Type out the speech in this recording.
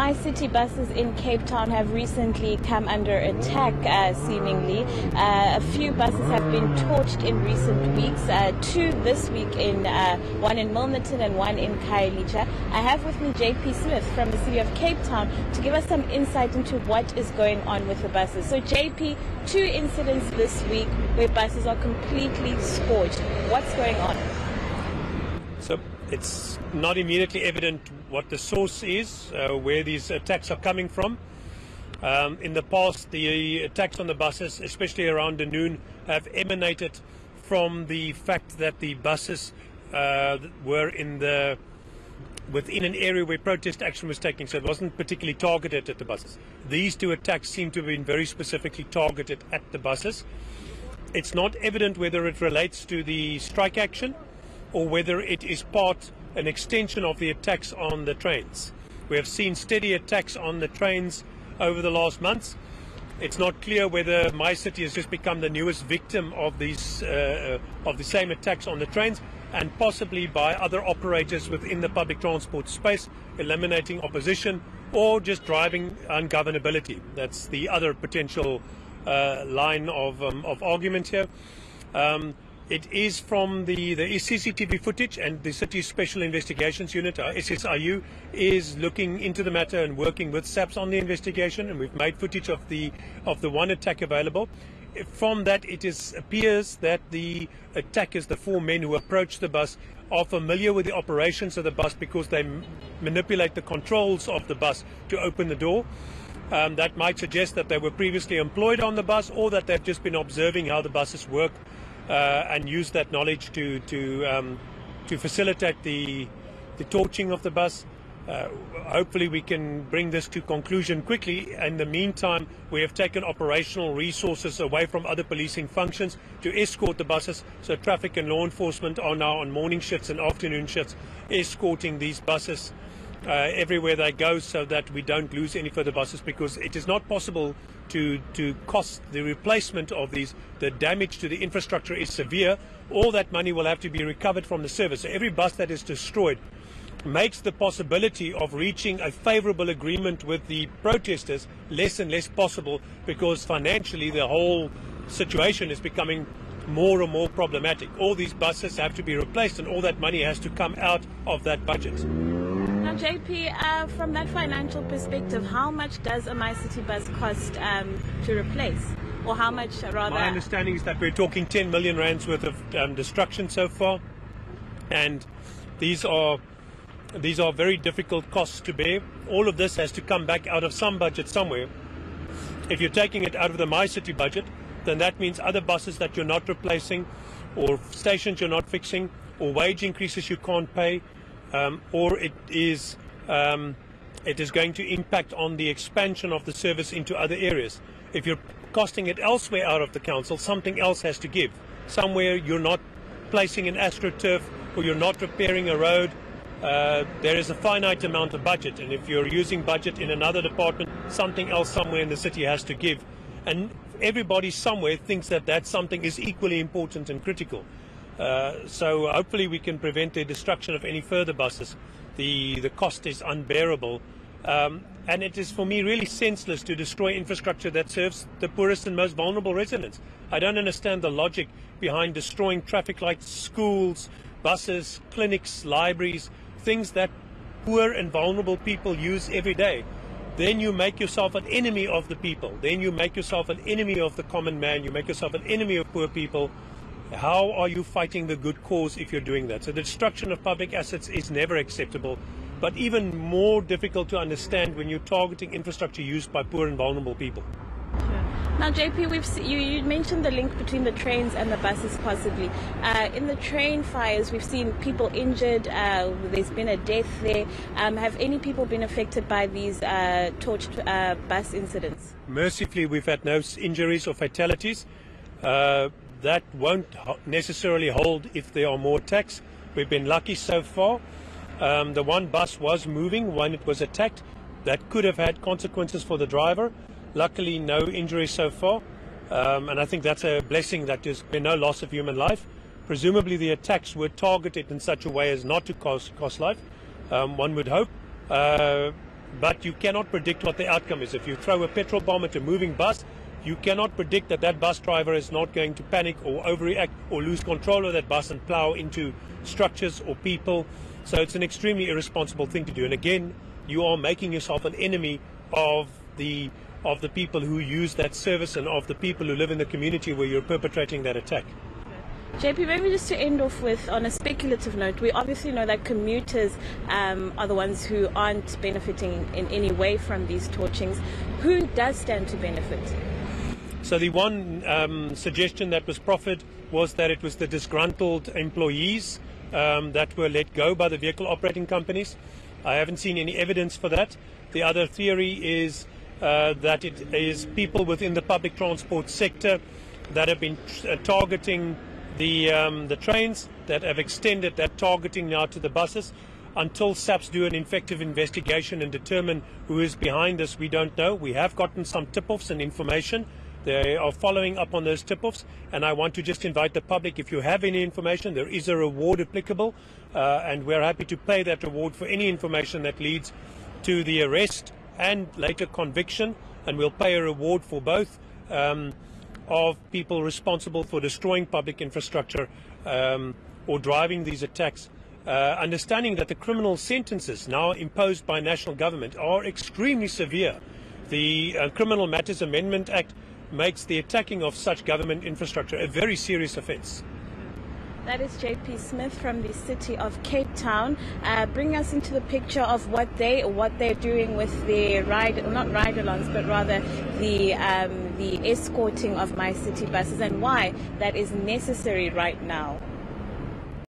MyCiti buses in Cape Town have recently come under attack, seemingly. A few buses have been torched in recent weeks, two this week, one in Milnerton and one in Khayelitsha. I have with me JP Smith from the city of Cape Town to give us some insight into what is going on with the buses. So JP, two incidents this week where buses are completely scorched. What's going on? So it's not immediately evident what the source is, where these attacks are coming from. In the past, the attacks on the buses, especially around the noon, have emanated from the fact that the buses were within an area where protest action was taking, so it wasn't particularly targeted at the buses. These two attacks seem to have been very specifically targeted at the buses. It's not evident whether it relates to the strike action or whether it is an extension of the attacks on the trains. We have seen steady attacks on the trains over the last months. It's not clear whether MyCiti has just become the newest victim of the same attacks on the trains, and possibly by other operators within the public transport space, eliminating opposition or just driving ungovernability. That's the other potential line of argument here. It is from the CCTV footage, and the City's Special Investigations Unit, SSIU, is looking into the matter and working with SAPS on the investigation, and we've made footage of the one attack available. From that, it appears that the attackers, the four men who approached the bus, are familiar with the operations of the bus because they manipulate the controls of the bus to open the door. That might suggest that they were previously employed on the bus, or that they've just been observing how the buses work and use that knowledge to facilitate the torching of the bus. Hopefully we can bring this to conclusion quickly. In the meantime, we have taken operational resources away from other policing functions to escort the buses. So traffic and law enforcement are now on morning shifts and afternoon shifts, escorting these buses everywhere they go, so that we don't lose any further buses, because it is not possible to cost the replacement of these. The damage to the infrastructure is severe. All that money will have to be recovered from the service. So every bus that is destroyed makes the possibility of reaching a favourable agreement with the protesters less and less possible, because financially the whole situation is becoming more and more problematic. All these buses have to be replaced, and all that money has to come out of that budget. Now, JP, from that financial perspective, how much does a MyCiti bus cost to replace? Or how much, rather? My understanding is that we're talking 10 million rands worth of destruction so far, and these are very difficult costs to bear. All of this has to come back out of some budget somewhere. If you're taking it out of the MyCiti budget, then that means other buses that you're not replacing, or stations you're not fixing, or wage increases you can't pay, or it is going to impact on the expansion of the service into other areas. If you're costing it elsewhere out of the council, something else has to give. Somewhere you're not placing an AstroTurf, or you're not repairing a road. There is a finite amount of budget, and if you're using budget in another department, something else somewhere in the city has to give. And everybody somewhere thinks that something is equally important and critical. So hopefully we can prevent the destruction of any further buses. The cost is unbearable. And it is, for me, really senseless to destroy infrastructure that serves the poorest and most vulnerable residents. I don't understand the logic behind destroying traffic lights, schools, buses, clinics, libraries, things that poor and vulnerable people use every day. Then you make yourself an enemy of the people. Then you make yourself an enemy of the common man. You make yourself an enemy of poor people. How are you fighting the good cause if you're doing that? So the destruction of public assets is never acceptable, but even more difficult to understand when you're targeting infrastructure used by poor and vulnerable people. Now, JP, you mentioned the link between the trains and the buses possibly. In the train fires, we've seen people injured. There's been a death there. Have any people been affected by these torched bus incidents? Mercifully, we've had no injuries or fatalities. That won't necessarily hold if there are more attacks. We've been lucky so far. The one bus was moving when it was attacked. That could have had consequences for the driver. Luckily, no injuries so far, and I think that's a blessing that there's been no loss of human life. Presumably the attacks were targeted in such a way as not to cost life, one would hope. but you cannot predict what the outcome is. If you throw a petrol bomb at a moving bus, you cannot predict that that bus driver is not going to panic or overreact or lose control of that bus and plow into structures or people. So it's an extremely irresponsible thing to do. And again, you are making yourself an enemy of the people who use that service and of the people who live in the community where you're perpetrating that attack. JP, maybe just to end off with, on a speculative note, we obviously know that commuters are the ones who aren't benefiting in any way from these torchings. Who does stand to benefit? So the one suggestion that was proffered was that it was the disgruntled employees that were let go by the vehicle operating companies. I haven't seen any evidence for that. The other theory is that it is people within the public transport sector that have been targeting the trains, that have extended that targeting now to the buses. Until SAPS do an effective investigation and determine who is behind this, we don't know. We have gotten some tip-offs and information. They are following up on those tip-offs, and I want to just invite the public, if you have any information, there is a reward applicable, and we're happy to pay that reward for any information that leads to the arrest and later conviction, and we'll pay a reward for both of people responsible for destroying public infrastructure or driving these attacks. Understanding that the criminal sentences now imposed by national government are extremely severe. The Criminal Matters Amendment Act makes the attacking of such government infrastructure a very serious offence. That is JP Smith from the city of Cape Town. Bring us into the picture of what they're doing with the not ride-alongs, but rather the escorting of MyCiti buses, and why that is necessary right now.